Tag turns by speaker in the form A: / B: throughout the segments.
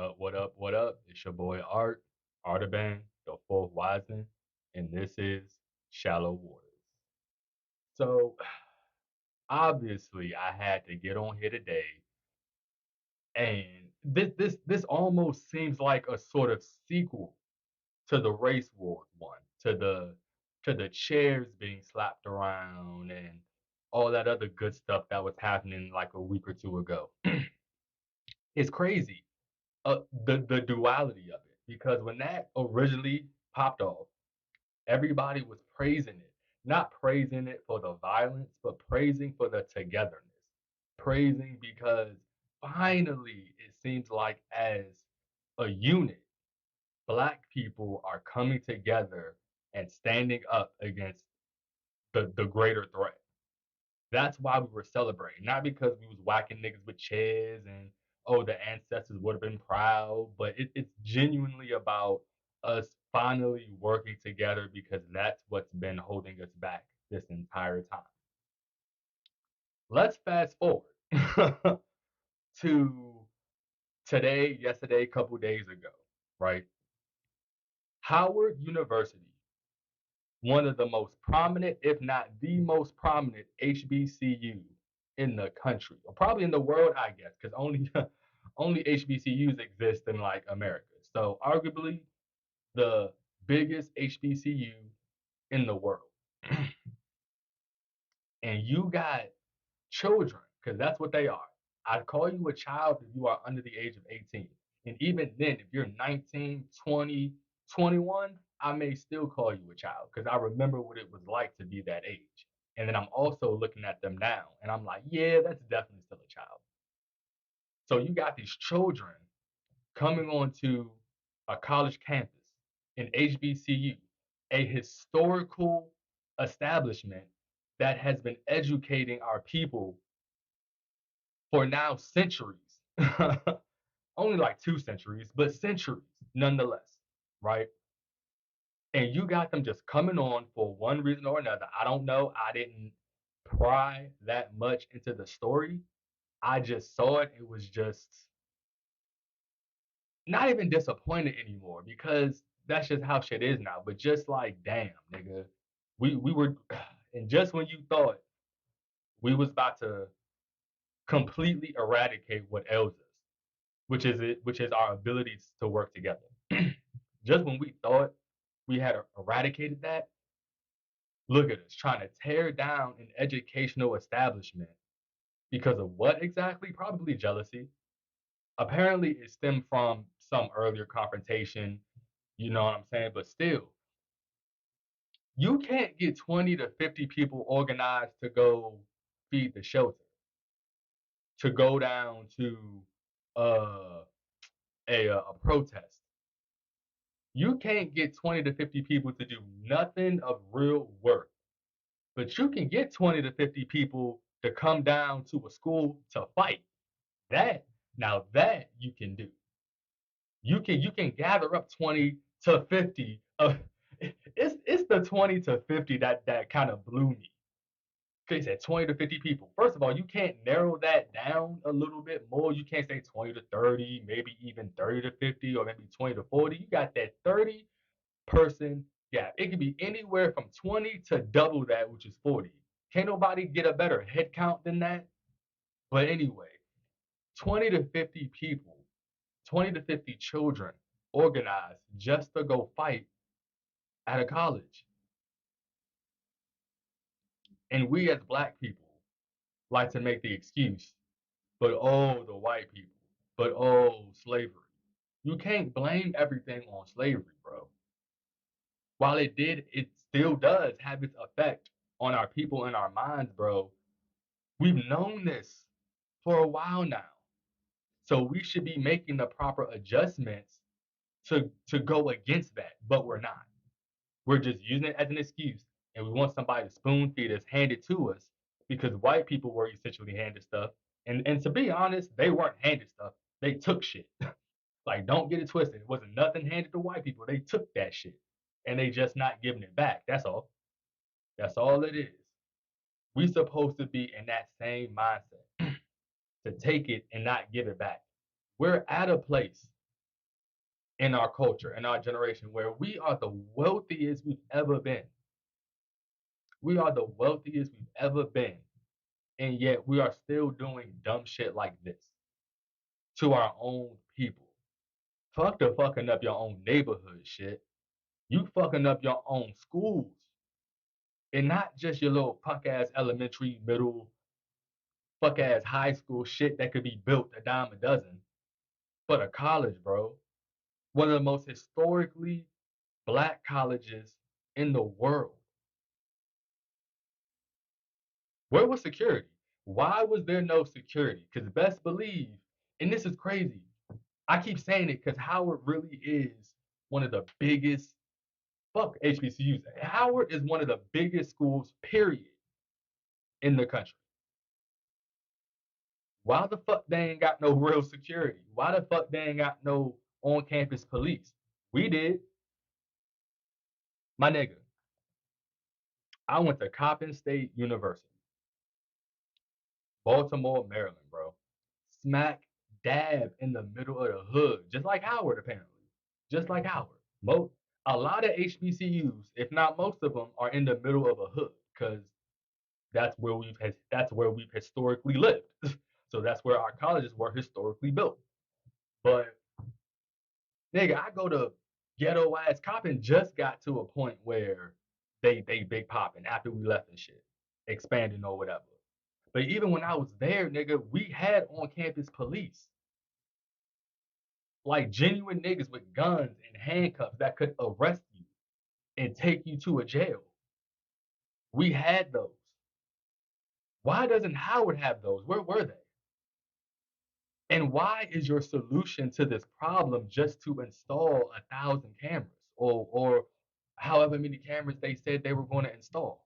A: up, what up, what up? It's your boy Art, Artaban, the fourth Wiseman, and this is Shallow Waters. So obviously I had to get on here today, and this almost seems like a sort of sequel to the race wars one, to the chairs being slapped around and all that other good stuff that was happening like a week or two ago. It's crazy the duality of it because when that originally popped off, everybody was praising it, not praising it for the violence, but praising for the togetherness, praising because finally it seems like as a unit, black people are coming together and standing up against the greater threat. That's why we were celebrating, not because we was whacking niggas with chairs and oh the ancestors would have been proud, but it's genuinely about us finally working together because that's what's been holding us back this entire time. Let's fast forward to today, yesterday, a couple days ago, right? Howard University, one of the most prominent, if not the most prominent HBCU in the country, or probably in the world, I guess, because only only HBCUs exist in like America. So arguably the biggest HBCU in the world. And you got children, because that's what they are. I'd call you a child if you are under the age of 18. And even then, if you're 19, 20, 21, I may still call you a child because I remember what it was like to be that age. And then I'm also looking at them now and I'm like, yeah, that's definitely still a child. So you got these children coming onto a college campus, an HBCU, a historical establishment that has been educating our people for now centuries. Only like 2 centuries, but centuries nonetheless, right? And you got them just coming on for one reason or another. I don't know. I didn't pry that much into the story. I just saw it. It was just not even disappointed anymore because that's just how shit is now. But just like, damn, nigga, we were, and just when you thought we was about to completely eradicate what ails us, which is our ability to work together. Just when we thought we had eradicated that, look at us trying to tear down an educational establishment because of what exactly? Probably jealousy. Apparently, it stemmed from some earlier confrontation. You know what I'm saying? But still, you can't get 20 to 50 people organized to go feed the shelter, to go down to uh, a protest. You can't get 20 to 50 people to do nothing of real work, but you can get 20 to 50 people to come down to a school to fight. That now that you can do. You can gather up 20 to 50. It's the 20 to 50 that kind of blew me. They said 20 to 50 people. First of all, you can't narrow that down a little bit more. You can't say 20 to 30, maybe even 30 to 50, or maybe 20 to 40. You got that 30 person gap. It could be anywhere from 20 to double that, which is 40. Can't nobody get a better head count than that. But anyway, 20 to 50 people, 20 to 50 children organized just to go fight at a college. And we as black people like to make the excuse, but oh, the white people, but oh, slavery. You can't blame everything on slavery, bro. While it still does have its effect on our people and our minds, bro. We've known this for a while now. So we should be making the proper adjustments to go against that, but we're not. We're just using it as an excuse, and we want somebody to spoon feed us, hand it to us, because white people were essentially handed stuff. And to be honest, they weren't handed stuff. They took shit. Like, don't get it twisted. It wasn't nothing handed to white people. They took that shit, and they just not giving it back. That's all. That's all it is. We supposed to be in that same mindset to take it and not give it back. We're at a place. in our culture, in our generation, where we are the wealthiest we've ever been. We are the wealthiest we've ever been. And yet we are still doing dumb shit like this to our own people. Fuck the fucking up your own neighborhood shit. You fucking up your own schools. And not just your little punk ass elementary, middle, fuck ass high school shit that could be built a dime a dozen, but a college, bro. One of the most historically black colleges in the world. Where was security? Why was there no security? Because best believe, and this is crazy. I keep saying it because Howard really is one of the biggest, fuck HBCUs. Howard is one of the biggest schools, period, in the country. Why the fuck they ain't got no real security? Why the fuck they ain't got no on campus police? We did. My nigga, I went to Coppin State University, Baltimore, Maryland, bro. Smack dab in the middle of the hood, just like Howard, apparently. Just like Howard. A lot of HBCUs, if not most of them, are in the middle of a hood because that's where we've historically lived. So that's where our colleges were historically built. But nigga, I go to ghetto ass Coppin just got to a point where they big popping after we left and shit, expanding or whatever. But even when I was there, nigga, we had on campus police, like genuine niggas with guns and handcuffs that could arrest you and take you to a jail. We had those. Why doesn't Howard have those? Where were they? And why is your solution to this problem just to install 1,000 cameras or however many cameras they said they were going to install?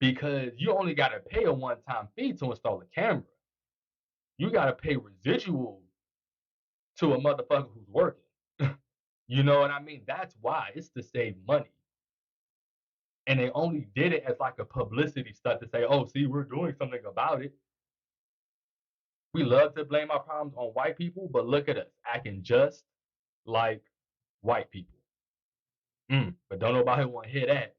A: Because you only got to pay a one-time fee to install a camera. You got to pay residual to a motherfucker who's working. You know what I mean? That's why. It's to save money. And they only did it as like a publicity stunt to say, oh, see, we're doing something about it. We love to blame our problems on white people, but look at us acting just like white people. But don't nobody want to hear that.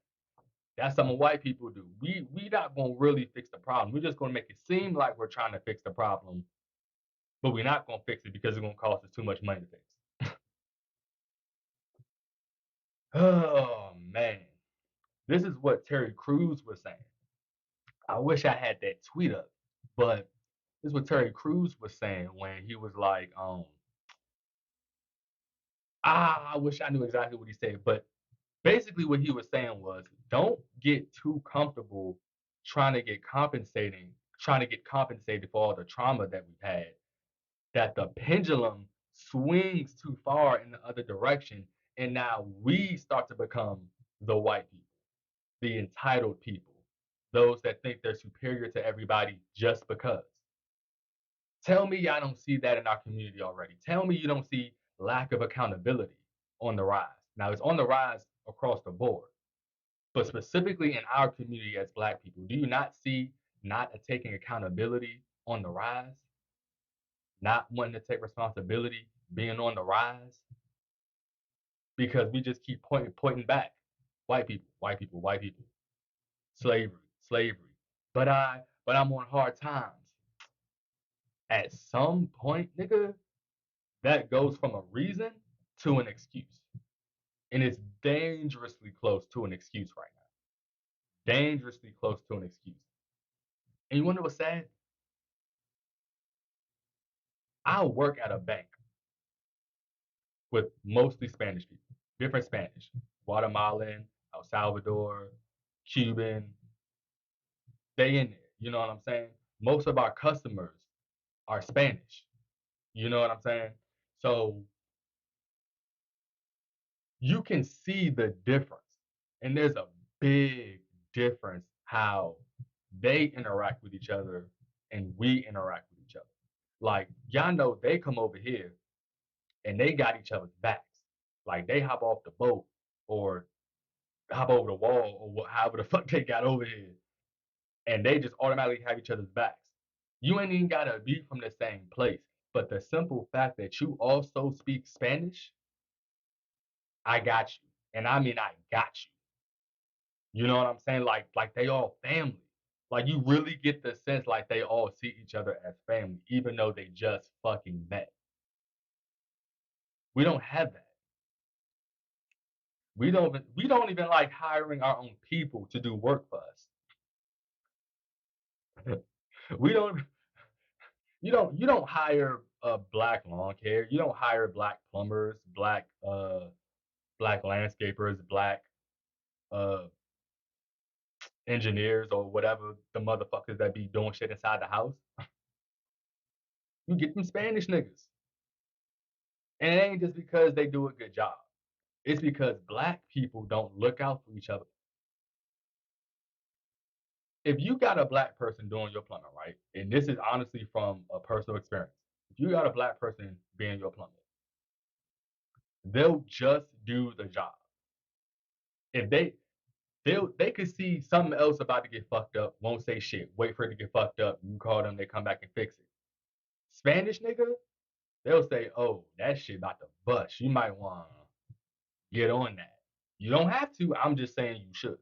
A: That's something white people do. We not gonna really fix the problem. We're just gonna make it seem like we're trying to fix the problem, but we're not gonna fix it because it's gonna cost us too much money to fix. Oh man, this is what Terry Crews was saying. I wish I had that tweet up, but this is what Terry Crews was saying when he was like, I wish I knew exactly what he said, but basically what he was saying was don't get too comfortable trying to get compensated for all the trauma that we've had, that the pendulum swings too far in the other direction, and now we start to become the white people, the entitled people, those that think they're superior to everybody just because. Tell me y'all don't see that in our community already. Tell me you don't see lack of accountability on the rise. Now it's on the rise across the board, but specifically in our community as black people, do you not see not taking accountability on the rise, not wanting to take responsibility, being on the rise? Because we just keep pointing back. White people, white people, white people. Slavery, slavery. But I'm on hard times. At some point, nigga, that goes from a reason to an excuse. And it's dangerously close to an excuse right now. Dangerously close to an excuse. And you wonder what's sad? I work at a bank with mostly Spanish people, different Spanish, Guatemalan, El Salvador, Cuban, they in there. You know what I'm saying? Most of our customers are Spanish. You know what I'm saying? So you can see the difference. And there's a big difference how they interact with each other and we interact with each other. Like, y'all know they come over here and they got each other's backs. Like, they hop off the boat or hop over the wall or however the fuck they got over here, and they just automatically have each other's backs. You ain't even gotta be from the same place. But the simple fact that you also speak Spanish, I got you. And I mean I got you. You know what I'm saying? Like they all family. Like you really get the sense like they all see each other as family, even though they just fucking met. We don't have that. We don't even like hiring our own people to do work for us. we don't you don't hire black lawn care. You don't hire black plumbers, black landscapers, black uh engineers or whatever the motherfuckers that be doing shit inside the house. You get them Spanish niggas. And it ain't just because they do a good job. It's because black people don't look out for each other. If you got a black person doing your plumbing, right? And this is honestly from a personal experience. If you got a black person being your plumbing, they'll just do the job. If they could see something else about to get fucked up, won't say shit, wait for it to get fucked up, you call them, they come back and fix it. Spanish nigga, they'll say, oh, that shit about to bust. You might wanna get on that. You don't have to. I'm just saying you should.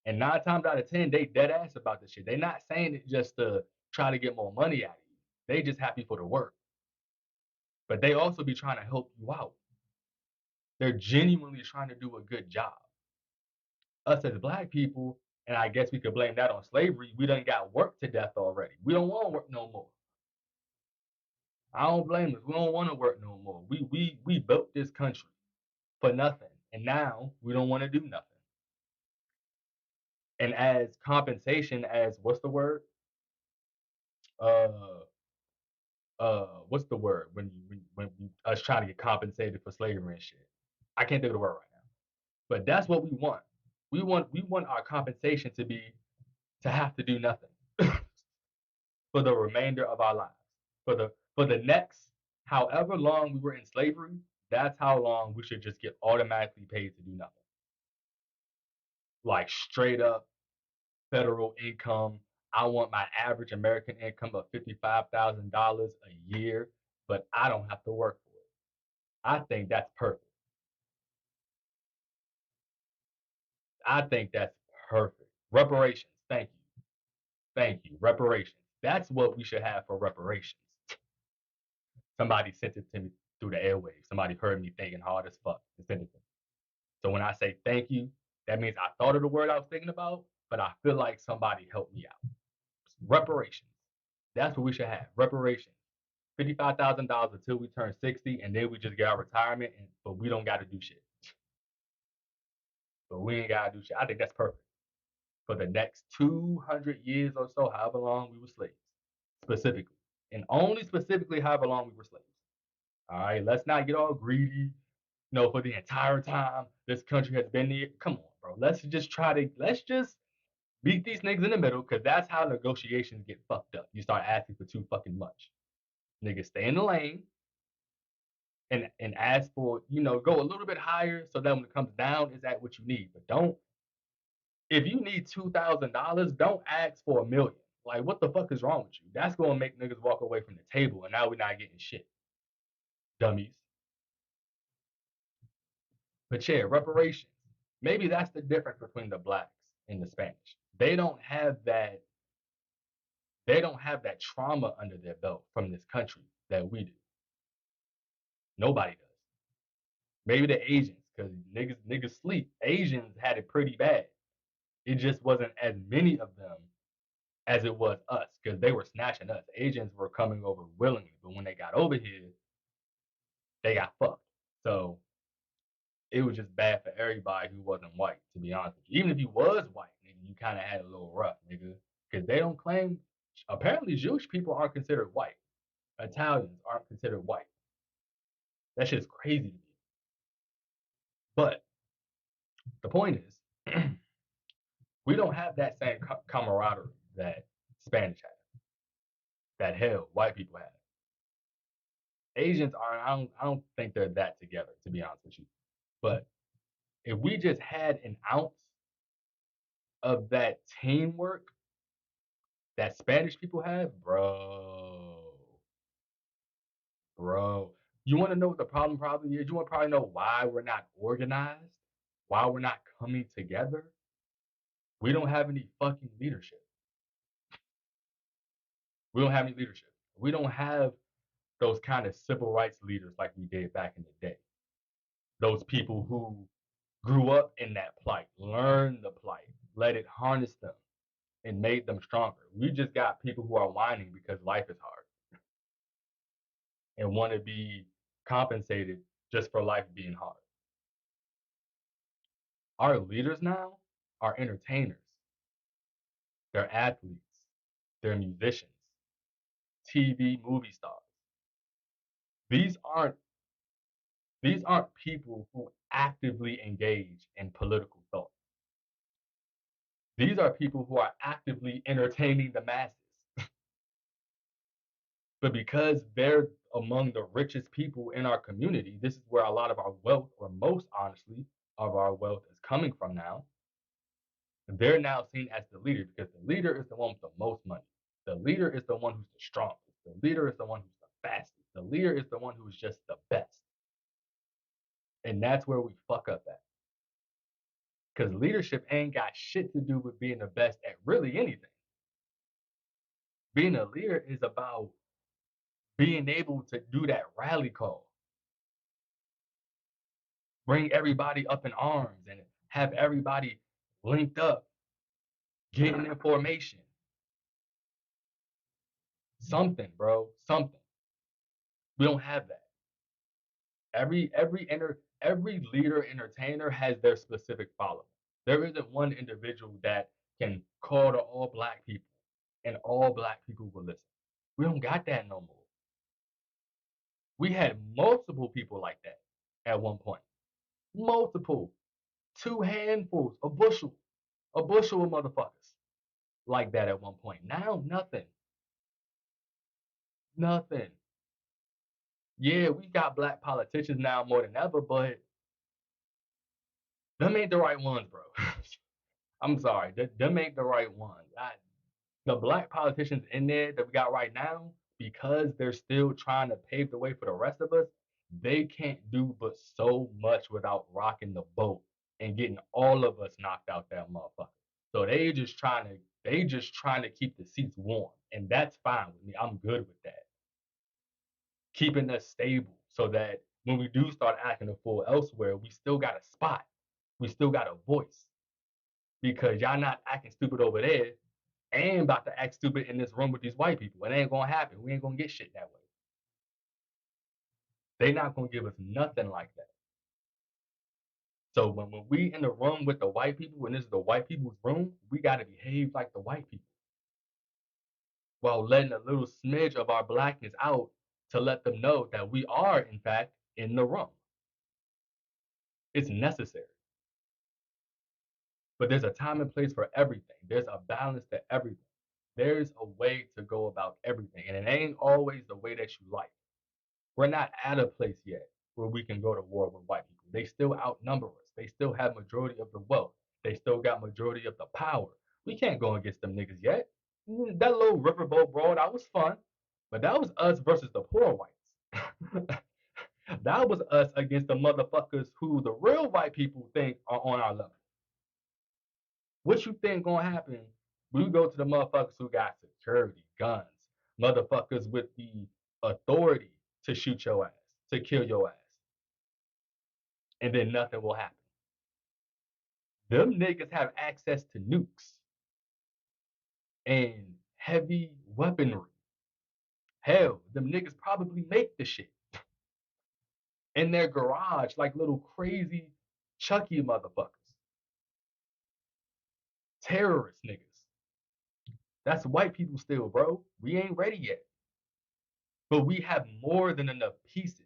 A: And 9 times out of 10, they dead ass about this shit. They not saying it just to try to get more money out of you. They just happy for the work. But they also be trying to help you out. They're genuinely trying to do a good job. Us as black people, and I guess we could blame that on slavery, we done got worked to death already. We don't want to work no more. I don't blame us. We don't want to work no more. We built this country for nothing. And now we don't want to do nothing. And as compensation, as what's the word? Uh what's the word when us trying to get compensated for slavery and shit. I can't think of the word right now. But that's what we want. We want our compensation to be to have to do nothing for the remainder of our lives. For the next however long we were in slavery, that's how long we should just get automatically paid to do nothing. Like straight up federal income. I want my average American income of $55,000 a year, but I don't have to work for it. I think that's perfect. I think that's perfect. Reparations. Thank you. Thank you. Reparations. That's what we should have for reparations. Somebody sent it to me through the airwaves. Somebody heard me thinking hard as fuck and sent it to me. So when I say thank you, that means I thought of the word I was thinking about, but I feel like somebody helped me out. Reparations. That's what we should have. Reparations. $55,000 until we turn 60, and then we just get our retirement, but we don't got to do shit. But we ain't got to do shit. I think that's perfect for the next 200 years or so, however long we were slaves, specifically. And only specifically however long we were slaves. All right, let's not get all greedy. For the entire time this country has been here. Come on, bro. Let's just beat these niggas in the middle, because that's how negotiations get fucked up. You start asking for too fucking much. Niggas stay in the lane and ask for, go a little bit higher so that when it comes down, is that what you need? But don't if you need $2,000, don't ask for a million. Like, what the fuck is wrong with you? That's gonna make niggas walk away from the table, and now we're not getting shit, dummies. But yeah, reparations. Maybe that's the difference between the blacks and the Spanish. They don't have that trauma under their belt from this country that we do. Nobody does. Maybe the Asians, because niggas sleep. Asians had it pretty bad. It just wasn't as many of them as it was us, because they were snatching us. Asians were coming over willingly, but when they got over here, they got fucked. So it was just bad for everybody who wasn't white, to be honest with you. Even if you was white, nigga, you kind of had a little rough, nigga, because they don't claim. Apparently, Jewish people aren't considered white. Italians aren't considered white. That shit's crazy to me. But the point is, we don't have that same camaraderie that Spanish had, that hell white people have. Asians are. I don't think they're that together, to be honest with you. But if we just had an ounce of that teamwork that Spanish people have, bro, Bro. You want to know what the problem probably is? You want to probably know why we're not organized, why we're not coming together. We don't have any fucking leadership. We don't have any leadership. We don't have those kind of civil rights leaders like we did back in the day. Those people who grew up in that plight, learned the plight, let it harness them, and made them stronger. We just got people who are whining because life is hard and want to be compensated just for life being hard. Our leaders now are entertainers, they're athletes, they're musicians, TV movie stars. These aren't these aren't people who actively engage in political thought. These are people who are actively entertaining the masses. But because they're among the richest people in our community, this is where a lot of our wealth, or most honestly, of our wealth is coming from now. They're now seen as the leader because the leader is the one with the most money. The leader is the one who's the strongest. The leader is the one who's the fastest. The leader is the one who's just the best. And that's where we fuck up at. Because leadership ain't got shit to do with being the best at really anything. Being a leader is about being able to do that rally call, bring everybody up in arms and have everybody linked up, getting in formation. Something, bro, something. We don't have that. Every leader entertainer has their specific following. There isn't one individual that can call to all black people and all black people will listen. We don't got that no more. We had multiple people like that at one point. Multiple. Two handfuls, a bushel of motherfuckers like that at one point. Now nothing. Nothing. Yeah, we got black politicians now more than ever, but them ain't the right ones, bro. I'm sorry, them ain't the right ones. The black politicians in there that we got right now, because they're still trying to pave the way for the rest of us, they can't do but so much without rocking the boat and getting all of us knocked out that motherfucker. So they just trying to keep the seats warm, and that's fine with me. I'm good with that. Keeping us stable so that when we do start acting a fool elsewhere, we still got a spot. We still got a voice because y'all not acting stupid over there and about to act stupid in this room with these white people. It ain't gonna happen. We ain't gonna get shit that way. They not gonna give us nothing like that. So when we in the room with the white people, when this is the white people's room, we gotta behave like the white people while letting a little smidge of our blackness out to let them know that we are in fact in the room. It's necessary. But there's a time and place for everything. There's a balance to everything. There's a way to go about everything. And it ain't always the way that you like. We're not at a place yet where we can go to war with white people. They still outnumber us. They still have majority of the wealth. They still got majority of the power. We can't go against them niggas yet. That little riverboat brawl, that was fun. But that was us versus the poor whites. That was us against the motherfuckers who the real white people think are on our level. What you think gonna happen? We go to the motherfuckers who got security, guns, motherfuckers with the authority to shoot your ass, to kill your ass, and then nothing will happen. Them niggas have access to nukes and heavy weaponry. Hell, them niggas probably make the shit in their garage like little crazy Chucky motherfuckers. Terrorist niggas. That's white people still, bro. We ain't ready yet. But we have more than enough pieces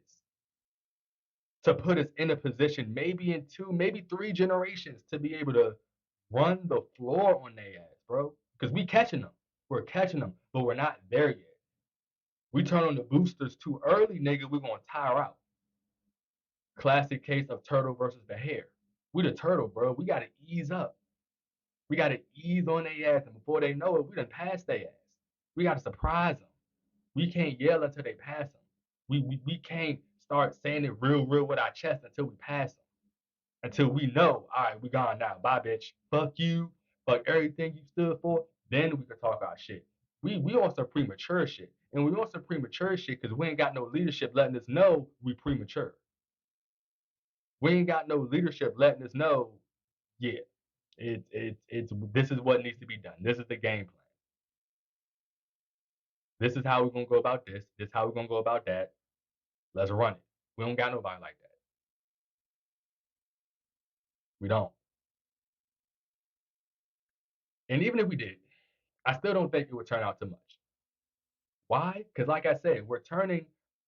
A: to put us in a position, maybe in two, maybe three generations, to be able to run the floor on their ass, bro. Because we catching them. We're catching them, but we're not there yet. We turn on the boosters too early, nigga, we're gonna tire out. Classic case of turtle versus the hare. We the turtle, bro. We gotta ease up. We gotta ease on their ass, and before they know it, we done passed their ass. We gotta surprise them. We can't yell until they pass them. We can't start saying it real with our chest until we pass them. Until we know, all right, we gone now. Bye, bitch. Fuck you. Fuck everything you stood for. Then we can talk our shit. We on some premature shit. And we on some premature shit because we ain't got no leadership letting us know we premature. We ain't got no leadership letting us know, yeah, it's this is what needs to be done. This is the game plan. This is how we're gonna go about this. This is how we're gonna go about that. Let's run it. We don't got nobody like that. We don't. And even if we did, I still don't think it would turn out too much. Why? Because like I said, we're turning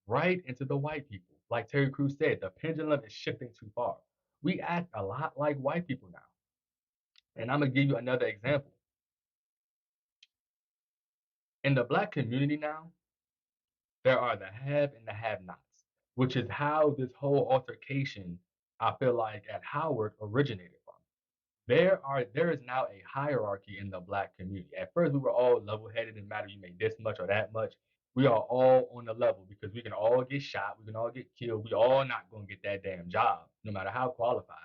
A: right into the white people. Like Terry Crews said, the pendulum is shifting too far. We act a lot like white people now. And I'm gonna give you another example. In the black community now, there are the have and the have-nots, which is how this whole altercation, I feel like, at Howard originated from. There is now a hierarchy in the black community. At first, we were all level-headed. It didn't matter you made this much or that much. We are all on the level because we can all get shot, we can all get killed. We all not gonna get that damn job, no matter how qualified.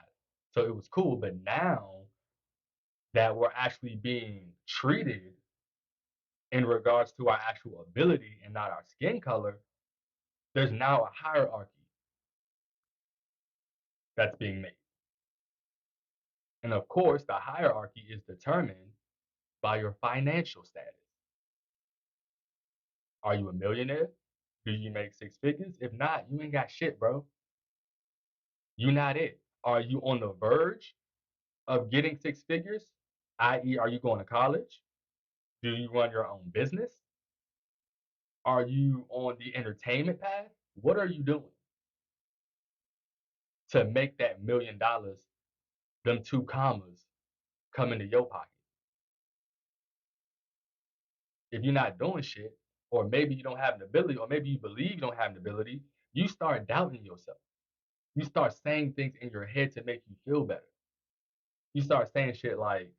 A: So it was cool. But now that we're actually being treated in regards to our actual ability and not our skin color, there's now a hierarchy that's being made. And of course, the hierarchy is determined by your financial status. Are you a millionaire? Do you make six figures? If not, you ain't got shit, bro. You not it. Are you on the verge of getting six figures? I.e., are you going to college? Do you run your own business? Are you on the entertainment path? What are you doing to make that $1 million, them two commas, come into your pocket? If you're not doing shit, or maybe you don't have an ability, or maybe you believe you don't have an ability, you start doubting yourself. You start saying things in your head to make you feel better. You start saying shit like,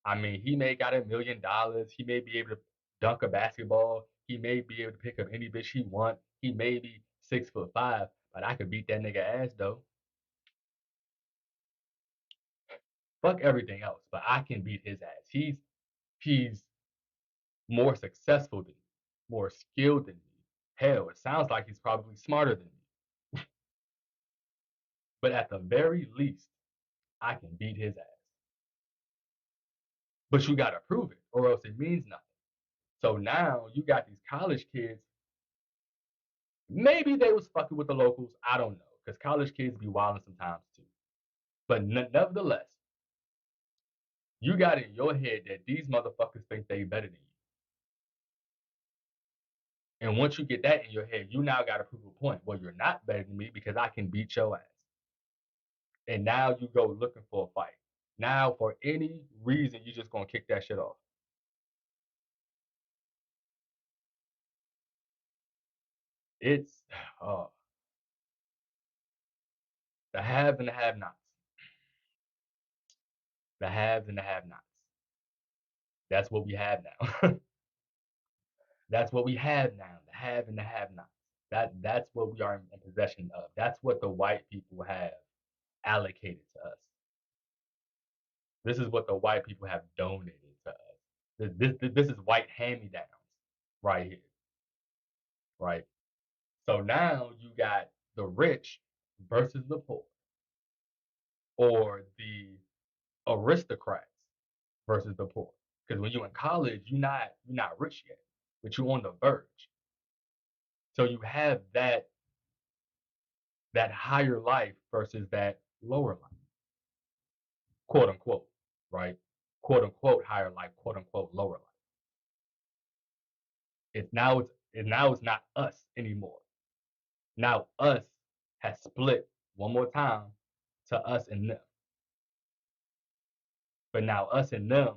A: I mean, he may got $1 million. He may be able to dunk a basketball. He may be able to pick up any bitch he want. He may be 6'5", but I could beat that nigga ass though. Fuck everything else, but I can beat his ass. He's more successful than me, more skilled than me. Hell, it sounds like he's probably smarter than me. But at the very least, I can beat his ass. But you gotta prove it, or else it means nothing. So now you got these college kids. Maybe they was fucking with the locals. I don't know, because college kids be wilding sometimes too. But nevertheless, you got in your head that these motherfuckers think they better than you. And once you get that in your head, you now got to prove a point. Well, you're not better than me because I can beat your ass. And now you go looking for a fight. Now, for any reason, you just gonna kick that shit off. It's uh, the haves and the have-nots. The haves and the have-nots. That's what we have now. That's what we have now. The have and the have-nots. That's what we are in possession of. That's what the white people have allocated to us. This is what the white people have donated to us. This is white hand-me-downs right here, right? So now you got the rich versus the poor, or the aristocrats versus the poor. Because when you're in college, you're not rich yet, but you're on the verge. So you have that higher life versus that lower life, quote unquote, right? Quote unquote higher life, quote unquote lower life. It's not us anymore. Now us has split one more time to us and them. But now us and them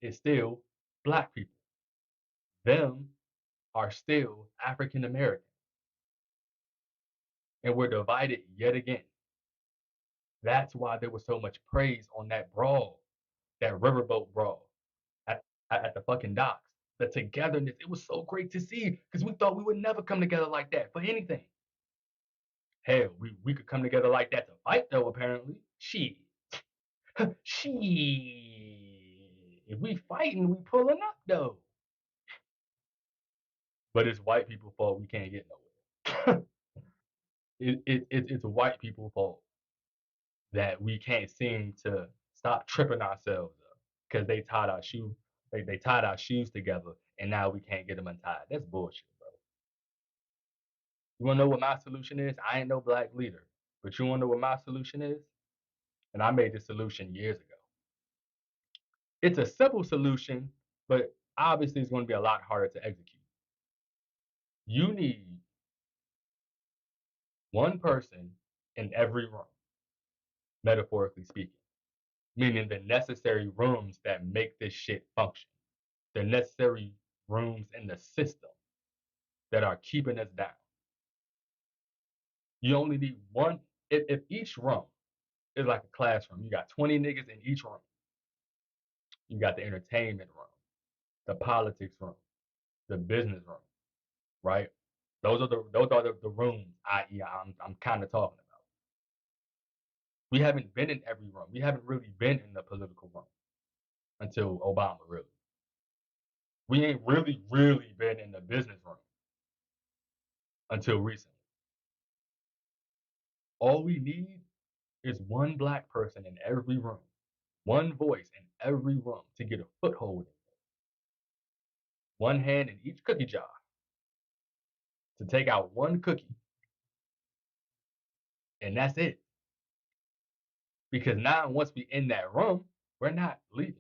A: is still black people. Them are still African American. And we're divided yet again. That's why there was so much praise on that brawl, that riverboat brawl at the fucking docks. the togetherness. It was so great to see because we thought we would never come together like that for anything. Hell, we could come together like that to fight though, apparently. Shit. Shit. If we fighting, we pulling up though. But it's white people's fault we can't get nowhere. It's white people's fault that we can't seem to stop tripping ourselves up because they tied our shoes together and now we can't get them untied. That's bullshit, bro. You wanna know what my solution is? I ain't no black leader, but you wanna know what my solution is? And I made this solution years ago. It's a simple solution, but obviously it's going to be a lot harder to execute. You need one person in every room, metaphorically speaking, meaning the necessary rooms that make this shit function, the necessary rooms in the system that are keeping us down. You only need one. If each room is like a classroom, you got 20 niggas in each room. You got the entertainment room, the politics room, the business room, right? Those are the rooms I'm kind of talking about. We haven't been in every room. We haven't really been in the political room until Obama, really. We ain't really been in the business room until recently. All we need is one black person in every room, one voice in every room to get a foothold in it. One hand in each cookie jar to take out one cookie, and that's it. Because now, once we in that room, we're not leaving.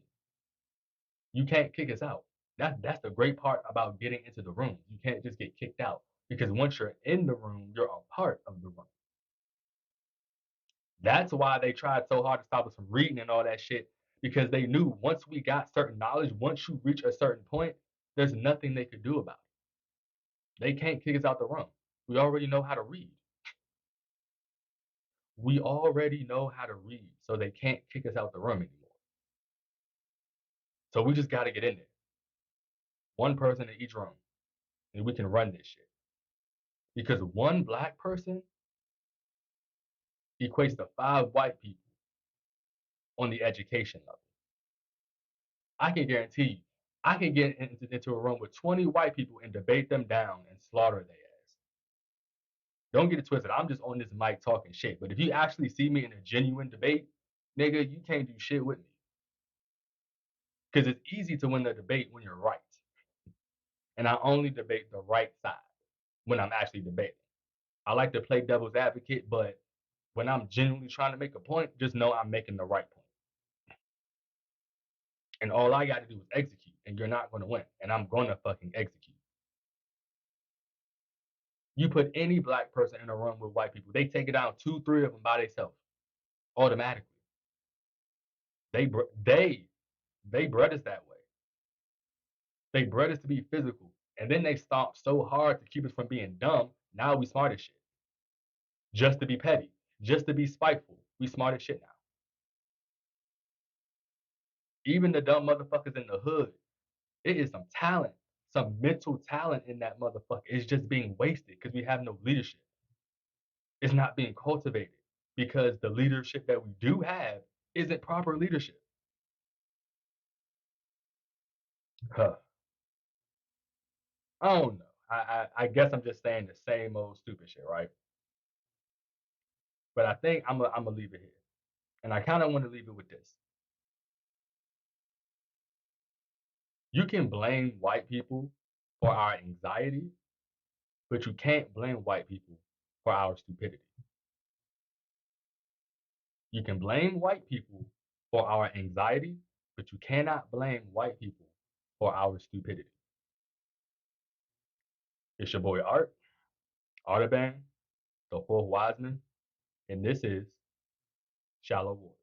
A: You can't kick us out. That's the great part about getting into the room. You can't just get kicked out because once you're in the room, you're a part of the room. That's why they tried so hard to stop us from reading and all that shit because they knew once we got certain knowledge, once you reach a certain point, there's nothing they could do about it. They can't kick us out the room. We already know how to read. We already know how to read, so they can't kick us out the room anymore. So we just got to get in there. One person in each room, and we can run this shit. Because one black person equates to 5 white people on the education level. I can guarantee you, I can get into a room with 20 white people and debate them down and slaughter their ass. Don't get it twisted. I'm just on this mic talking shit. But if you actually see me in a genuine debate, nigga, you can't do shit with me. Because it's easy to win the debate when you're right. And I only debate the right side when I'm actually debating. I like to play devil's advocate, but when I'm genuinely trying to make a point, just know I'm making the right point. And all I got to do is execute, and you're not going to win. And I'm going to fucking execute. You put any black person in a room with white people, they take it down 2, 3 of them by themselves, automatically. They bred us that way. They bred us to be physical, and then they stomped so hard to keep us from being dumb. Now we smart as shit, just to be petty, just to be spiteful. We smart as shit now. Even the dumb motherfuckers in the hood, it is some talent, some mental talent in that motherfucker. It's just being wasted because we have no leadership. It's not being cultivated because the leadership that we do have isn't proper leadership. Huh. I don't know. I guess I'm just saying the same old stupid shit, right? But I think I'm gonna leave it here, and I kind of want to leave it with this. You can blame white people for our anxiety, but you can't blame white people for our stupidity. You can blame white people for our anxiety, but you cannot blame white people for our stupidity. It's your boy Art, Artaban, the fourth Wiseman, and this is Shallow Waters.